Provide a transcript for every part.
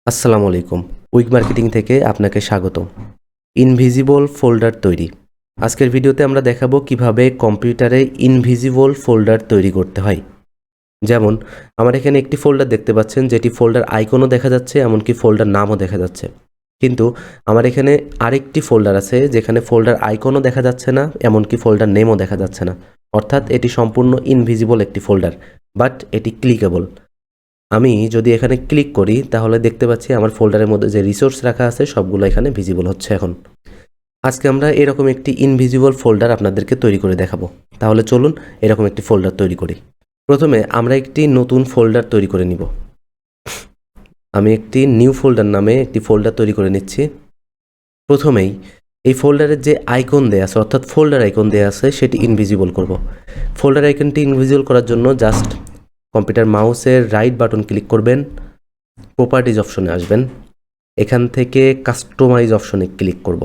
আসসালামু আলাইকুম। Week marketing থেকে আপনাকে স্বাগত। ইনভিজিবল ফোল্ডার তৈরি। আজকের ভিডিওতে আমরা দেখাবো কিভাবে কম্পিউটারে ইনভিজিবল ফোল্ডার তৈরি করতে হয়। যেমন আমার এখানে একটি ফোল্ডার দেখতে পাচ্ছেন, যেটি ফোল্ডার আইকনও দেখা যাচ্ছে, এমনকি ফোল্ডার নামও দেখা যাচ্ছে। কিন্তু আমার এখানে আরেকটি ফোল্ডার আছে যেখানে ফোল্ডার আইকনও দেখা যাচ্ছে না, এমনকি ফোল্ডার নেমও দেখা যাচ্ছে না। অর্থাৎ এটি সম্পূর্ণ ইনভিজিবল একটি ফোল্ডার, বাট এটি ক্লিকেবল। আমি যদি এখানে ক্লিক করি তাহলে দেখতে পাচ্ছি আমার ফোল্ডারের মধ্যে যে রিসোর্স রাখা আছে সবগুলো এখানে ভিজিবল হচ্ছে। এখন আজকে আমরা এরকম একটি ইনভিজিবল ফোল্ডার আপনাদেরকে তৈরি করে দেখাবো। তাহলে চলুন এরকম একটি ফোল্ডার তৈরি করি। প্রথমে আমরা একটি নতুন ফোল্ডার তৈরি করে নিব। আমি একটি নিউ ফোল্ডার নামে একটি ফোল্ডার তৈরি করে নিচ্ছি। প্রথমেই এই ফোল্ডারের যে আইকন দেয়া আছে, অর্থাৎ ফোল্ডার আইকন দেয়া আছে, সেটি ইনভিজিবল করব। ফোল্ডার আইকনটি ইনভিজিবল করার জন্য জাস্ট কম্পিউটার মাউসের রাইট বাটন ক্লিক করবেন, প্রপার্টিজ অপশনে আসবেন, এখান থেকে কাস্টমাইজ অপশনে ক্লিক করব।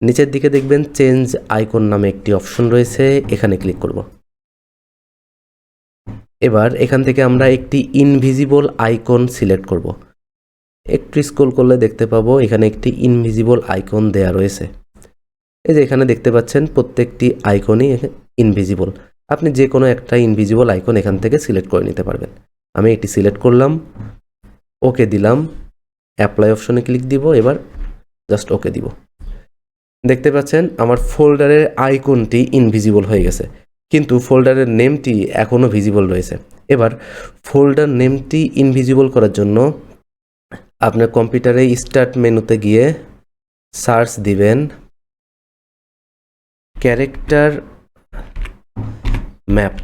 নিচের দিকে দেখবেন চেঞ্জ আইকন নামে একটি অপশন রয়েছে, এখানে ক্লিক করব। এবার এখান থেকে আমরা একটি ইনভিজিবল আইকন সিলেক্ট করব। একটু স্ক্রল করলে দেখতে পাবো এখানে একটি ইনভিজিবল আইকন দেয়া রয়েছে। এই যে এখানে দেখতে পাচ্ছেন প্রত্যেকটি আইকনই ইনভিজিবল। আপনি যে কোনো একটা ইনভিজিবল আইকন এখান থেকে সিলেক্ট করে নিতে পারবেন। আমি এটি সিলেক্ট করলাম, ওকে দিলাম, অ্যাপ্লাই অপশনে ক্লিক দিব, এবার জাস্ট ওকে দিব। দেখতে পাচ্ছেন আমার ফোল্ডারের আইকনটি ইনভিজিবল হয়ে গেছে, কিন্তু ফোল্ডারের নেমটি এখনও ভিজিবল রয়েছে। এবার ফোল্ডার নেমটি ইনভিজিবল করার জন্য আপনার কম্পিউটারে স্টার্ট মেনুতে গিয়ে সার্চ দিবেন ক্যারেক্টার ম্যাপ।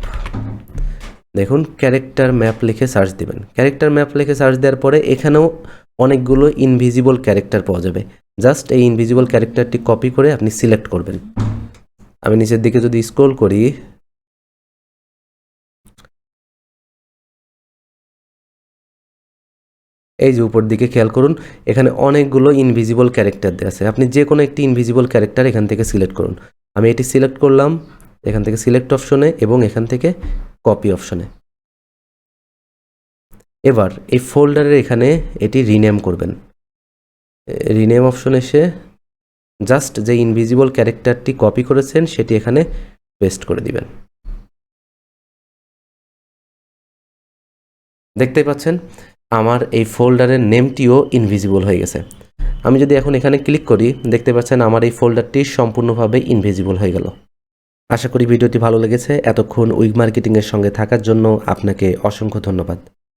দেখুন ক্যারেক্টার ম্যাপ লিখে সার্চ দিবেন। ক্যারেক্টার ম্যাপ লিখে সার্চ দেওয়ার পরে এখানেও অনেকগুলো ইনভিজিবল ক্যারেক্টার পাওয়া যাবে। জাস্ট এই ইনভিজিবল ক্যারেক্টারটি কপি করে আপনি সিলেক্ট করবেন। আমি নিচের দিকে যদি স্ক্রল করি, এই যে উপর দিকে খেয়াল করুন, এখানে অনেকগুলো ইনভিজিবল ক্যারেক্টার দেওয়া আছে। আপনি যে কোনো একটি ইনভিজিবল ক্যারেক্টার এখান থেকে সিলেক্ট করুন। আমি এটি সিলেক্ট করলাম, এখান থেকে সিলেক্ট অপশনে এবং এখান থেকে কপি অপশনে। এবার এই ফোল্ডারের এখানে এটি রিনেম করবেন। রিনেম অপশন এসে জাস্ট যে ইনভিজিবল ক্যারেক্টারটি কপি করেছেন সেটি এখানে পেস্ট করে দিবেন। দেখতে পাচ্ছেন আমার এই ফোল্ডারের নেমটিও ইনভিজিবল হয়ে গেছে। আমি যদি এখন এখানে ক্লিক করি, দেখতে পাচ্ছেন আমার এই ফোল্ডারটি সম্পূর্ণভাবে ইনভিজিবল হয়ে গেল। আশা করি ভিডিওটি ভালো লেগেছে। এতক্ষণ উইক মার্কেটিংয়ের সঙ্গে থাকার জন্য আপনাকে অসংখ্য ধন্যবাদ।